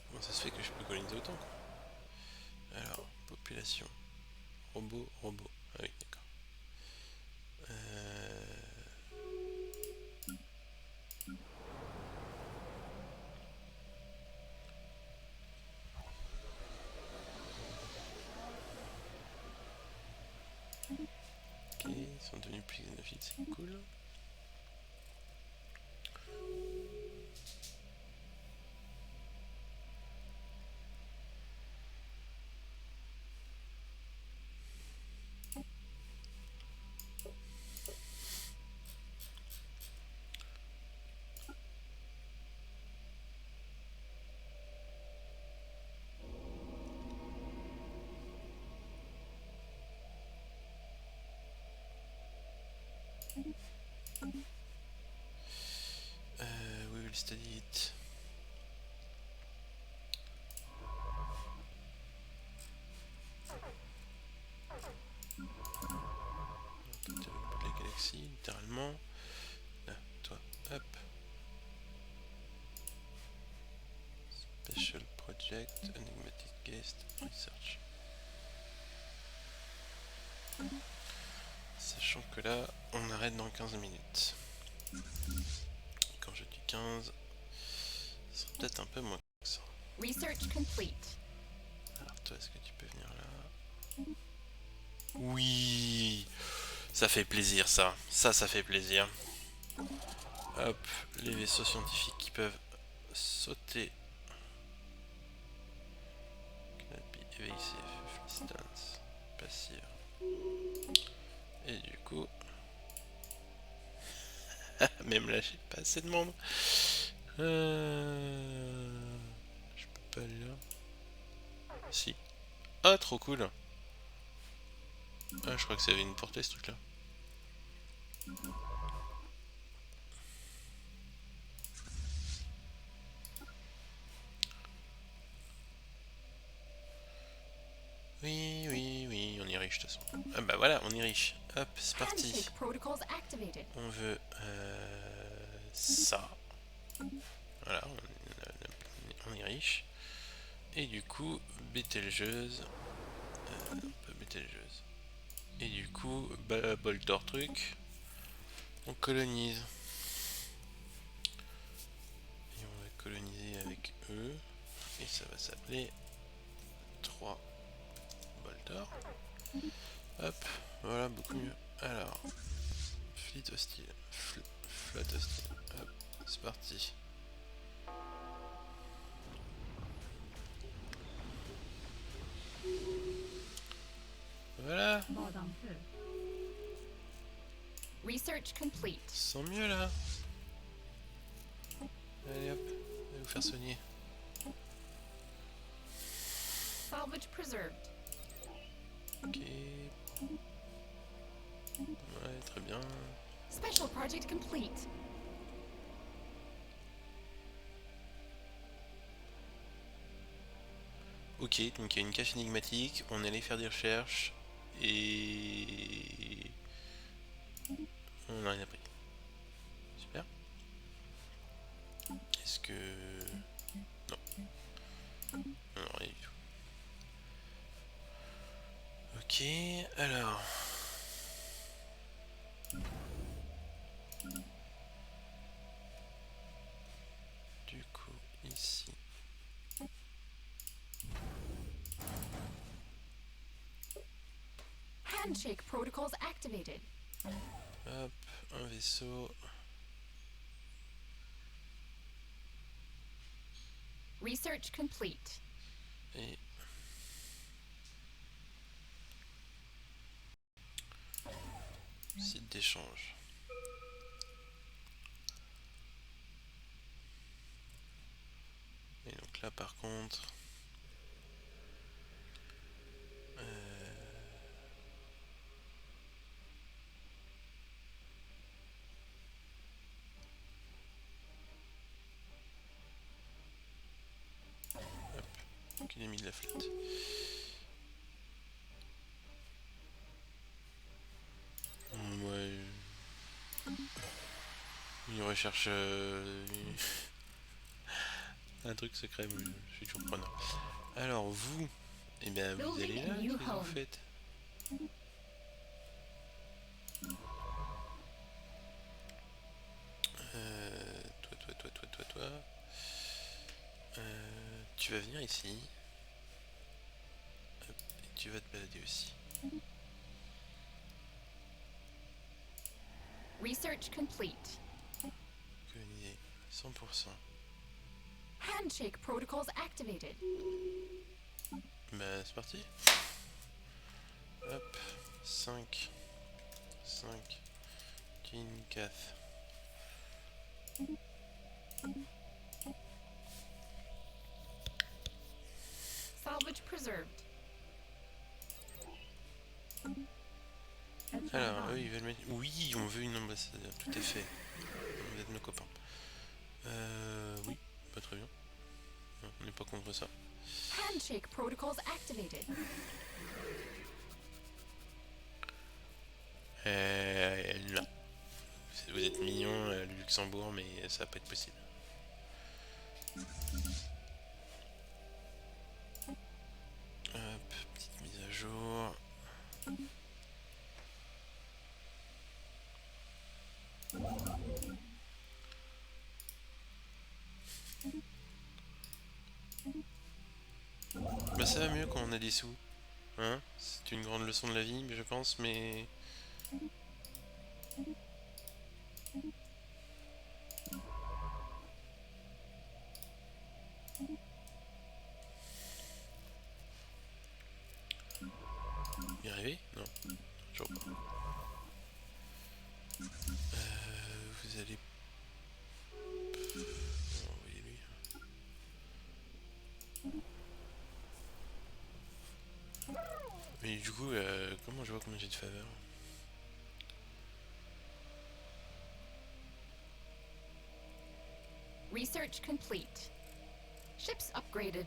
comment ça se fait que je peux coloniser autant quoi? Alors, population. Robot. Ah oui, d'accord. Ok, ils sont devenus plus xénophiles, c'est cool. We will study it. De la galaxie, littéralement. Là, toi, hop. Special Project, Enigmatic Guest, Research. Sachant que là, on arrête dans 15 minutes. Quand je dis 15, ce sera peut-être un peu moins que ça. Research complete. Alors toi, est-ce que tu peux venir là? Oui, ça fait plaisir ça. Ça fait plaisir. Hop, les vaisseaux scientifiques qui peuvent sauter. Canopy evasive, stance, passive. Et du coup... même là, j'ai pas assez de monde. Je peux pas aller là. Si. Ah, trop cool. Ah, je crois que ça avait une portée ce truc là. Oui, on est riche de toute façon. Ah bah voilà, on est riche. Hop, c'est parti. Handshake protocols activated. On veut ça. Voilà, on est riche. Et du coup, Bételgeuse. Un peu Bételgeuse. Et du coup, Boldor truc. On colonise. Et on va coloniser avec eux. Et ça va s'appeler 3 J'adore. Hop, voilà, beaucoup mieux. Alors, fleet hostile, flotte hostile. Hop, c'est parti. Voilà, Research complete. sans mieux là. Allez hop, allez vous faire soigner. Salvage preserved. Ok. Ouais, très bien. Special project complete. Ok, donc il y a une cache énigmatique, on allait faire des recherches et on n'a rien appris. Super. Est-ce que... Non. Non, rien du tout. Ok, alors... Du coup, ici... Handshake protocols activated. Hop, un vaisseau... Research complete. Et... Site d'échange. Et donc là par contre... Hop, qu'il ait mis de la flotte. Ouais... Il recherche... un truc secret, mais je suis toujours preneur. Alors vous... Eh bien vous allez là, qu'est-ce que vous faites? Toi. Tu vas venir ici. Hop, et tu vas te balader aussi. Research complete. Colonisé 100%. Handshake protocols activated. Bah c'est parti. Hop, 5. Kinkath. Salvage preserved. Alors, eux ils veulent mettre... Oui, on veut une ambassadeur, tout à fait. On va être nos copains. Oui, pas très bien. Non, on n'est pas contre ça. Handshake protocols activated. Non. Vous êtes mignon, le Luxembourg, mais ça va pas être possible. Hop, petite mise à jour. Bah ça va mieux quand on a des sous. Hein, c'est une grande leçon de la vie, je pense, mais... Y arriver? Non, toujours pas. Vous allez... Envoyez lui. Mais du coup, comment je vois combien j'ai de faveur? Research complete. Ships upgraded.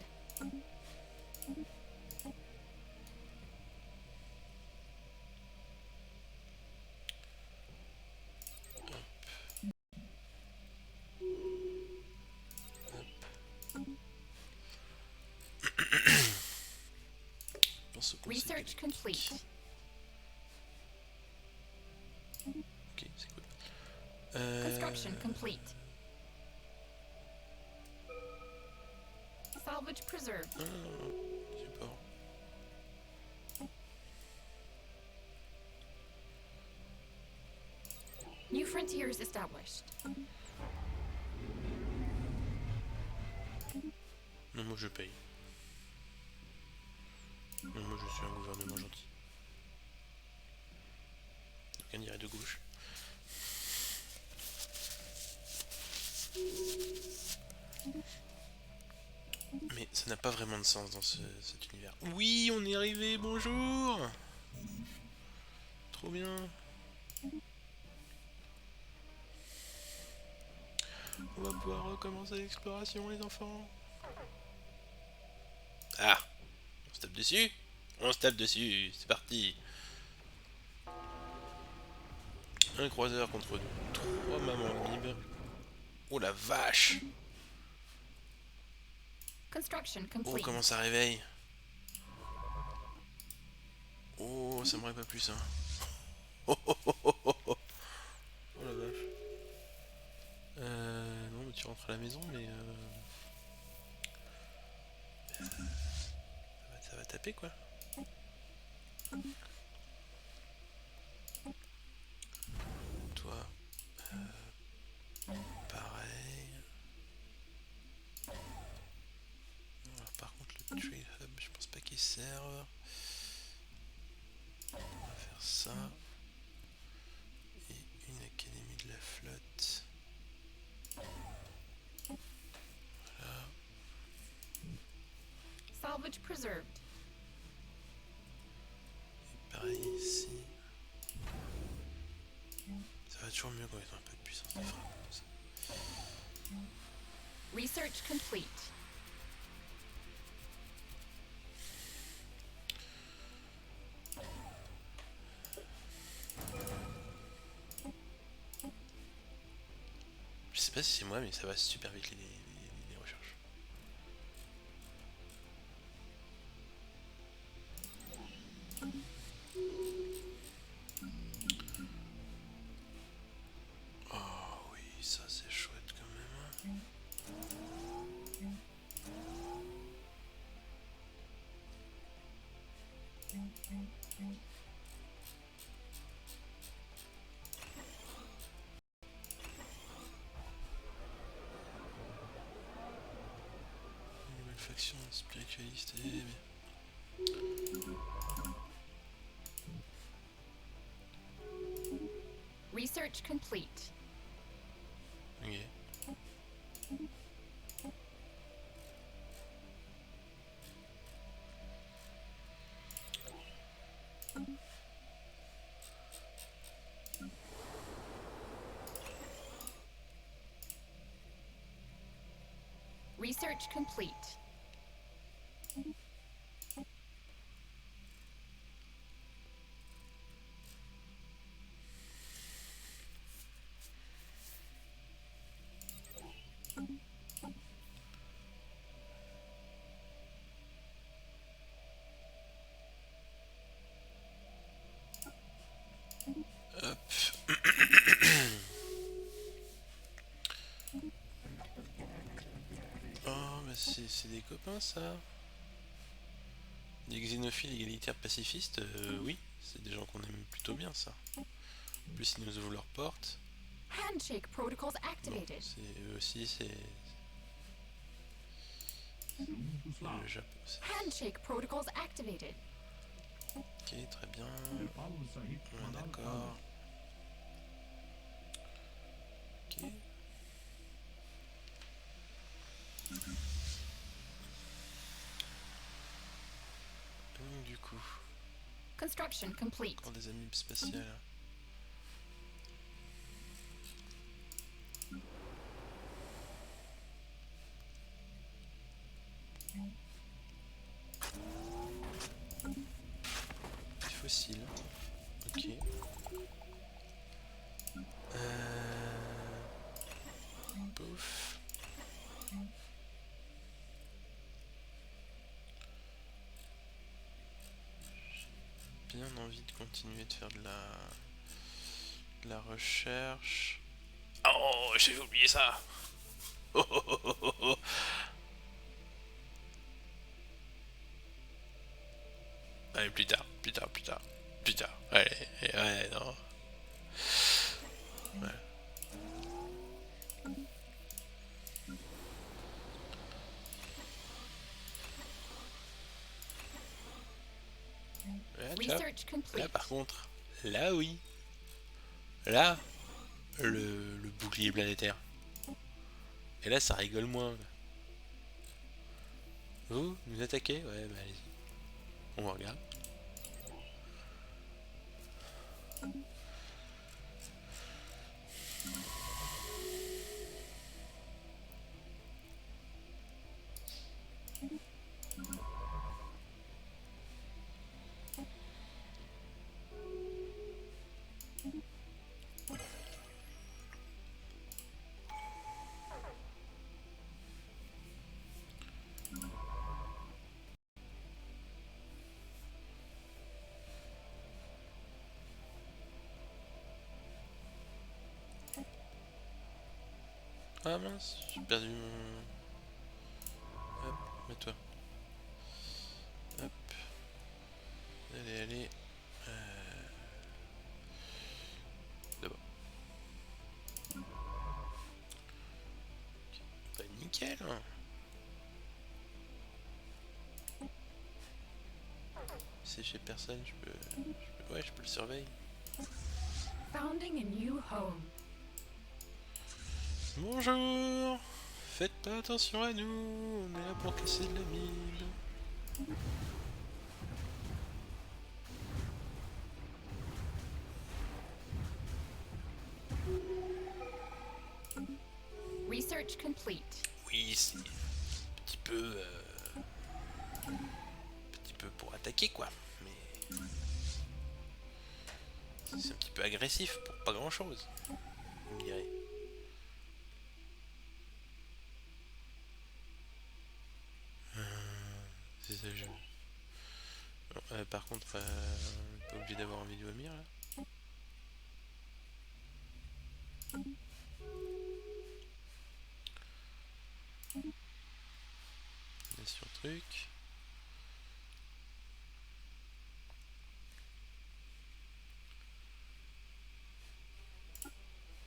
Pense au conseil Research galactique. complete. Ok, c'est cool. Construction complete. Salvage preserved. Non, support. Frontiers established. Non, moi je paye. Non, moi je suis un gouvernement gentil. Donc on dirait de gauche. Mais ça n'a pas vraiment de sens dans cet univers. Oui, on est arrivé, bonjour. Trop bien. On va pouvoir recommencer l'exploration, les enfants. Ah, on se tape dessus. On se tape dessus, c'est parti. Un croiseur contre 3 mamans libres. Oh la vache. Construction Oh, complete. comment ça réveille. Oh, ça m'aurait pas plu ça. Oh, oh, oh, oh, oh, oh. Oh la vache. Non, mais tu rentres à la maison, mais ça va taper quoi. Toi, pareil. Alors, par contre, le Trade Hub, je pense pas qu'il serve. On va faire ça. Et une académie de la flotte. Voilà. Salvage preserved. Et pareil ici. Ça va toujours mieux quand ils ont un peu de puissance de frappe comme ça. Research complete. Je sais pas si c'est moi, mais ça va super vite les recherches. Oh oui, ça c'est chouette quand même. Une nouvelle faction spiritualiste et... Research complete. Ok. Research complete. Hop. Oh, bah c'est des copains ça. Des xénophiles égalitaires pacifistes, oui, c'est des gens qu'on aime plutôt bien ça. En plus ils nous ouvrent leurs portes. Handshake protocols Bon, activated. c'est eux aussi, c'est le Japon. Handshake protocols activated. Ok, très bien. Ouais, d'accord. Ok. Donc du coup, Construction complete. encore des amibes spatiales. Des fossiles. Ok. Pouf. J'ai bien envie de continuer de faire de la recherche. Oh, j'ai oublié ça. Oh, oh, oh, oh, oh, oh. Allez, plus tard, plus tard, plus tard, plus tard. Allez, ouais, non. Ouais. Là, tu vois, Research là complete. par contre, là oui. Là, le bouclier planétaire. Et là, ça rigole moins. Vous, nous attaquez? Ouais, bah allez-y. On regarde. Ah mince, j'ai perdu mon... Hop, mets-toi. Hop, allez, allez. D'abord. Bah nickel, hein. Si chez personne, ouais, je peux le surveiller. Founding a new home. Bonjour. Faites pas attention à nous, on est là pour casser de la mine. Research complete. Oui, c'est petit peu pour attaquer quoi, mais c'est un petit peu agressif pour pas grand chose, vous me direz. C'est ça le jeu. Bon, par contre, on n'est pas obligé d'avoir un vidéo à mire là. On est sur le truc.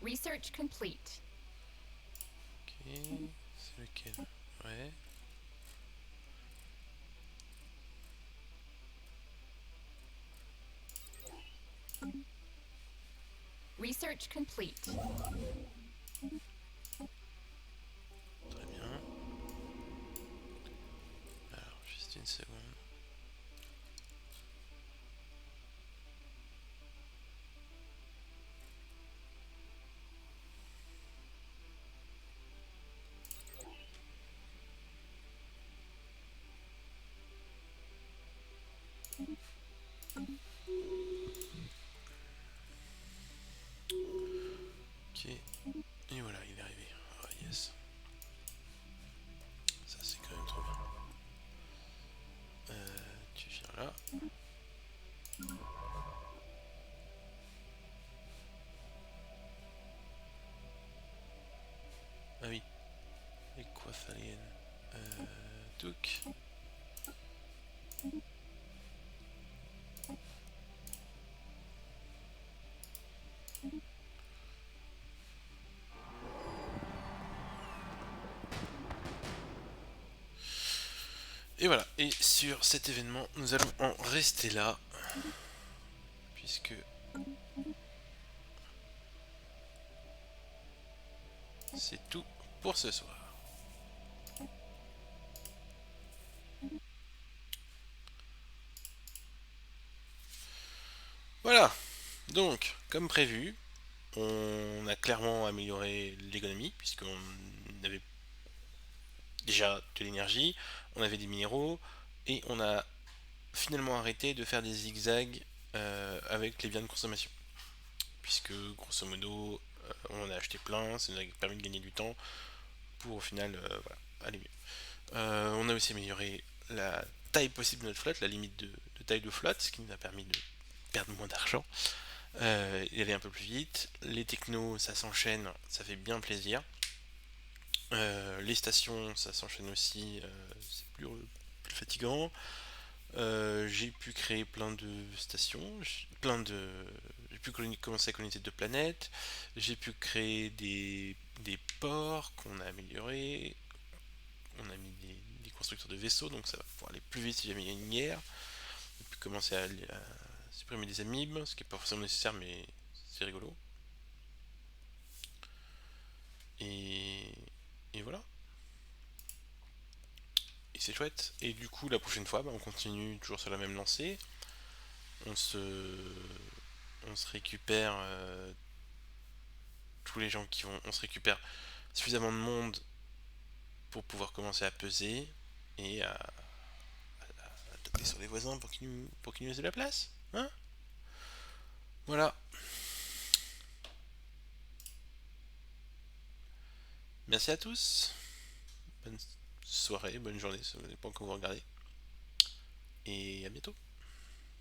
Research complete. Ok, c'est lequel? Ouais. Research complete. Très bien. Alors, juste une seconde. Ok, et voilà, il est arrivé. Oh yes. Ça, c'est quand même trop bien. Tu viens là. Ah oui, les coiffes aliens. Touk. Et voilà, et sur cet événement, nous allons en rester là, puisque c'est tout pour ce soir. Voilà, donc, comme prévu, on a clairement amélioré l'économie, puisqu'on avait déjà de l'énergie, on avait des minéraux, et on a finalement arrêté de faire des zigzags avec les biens de consommation. Puisque, grosso modo, on en a acheté plein, ça nous a permis de gagner du temps pour au final voilà, aller mieux. On a aussi amélioré la taille possible de notre flotte, la limite de taille de flotte, ce qui nous a permis de perdre moins d'argent et aller un peu plus vite. Les technos, ça s'enchaîne, ça fait bien plaisir. Les stations, ça s'enchaîne aussi, c'est plus fatigant. J'ai pu créer plein de stations, j'ai pu commencer à coloniser 2 planètes. J'ai pu créer des ports qu'on a améliorés. On a mis des constructeurs de vaisseaux, donc ça va pouvoir aller plus vite si jamais il y a une guerre. commencer à supprimer des amibes, ce qui est pas forcément nécessaire, mais c'est rigolo. Et, et voilà. Et c'est chouette. Et du coup, la prochaine fois, bah, on continue toujours sur la même lancée. On se, on se récupère tous les gens qui vont. On se récupère suffisamment de monde pour pouvoir commencer à peser et à taper sur les voisins pour qu'ils nous laissent de la place. Hein? Voilà. Merci à tous. Bonne soirée, bonne journée, ça dépend quand vous regardez. Et à bientôt.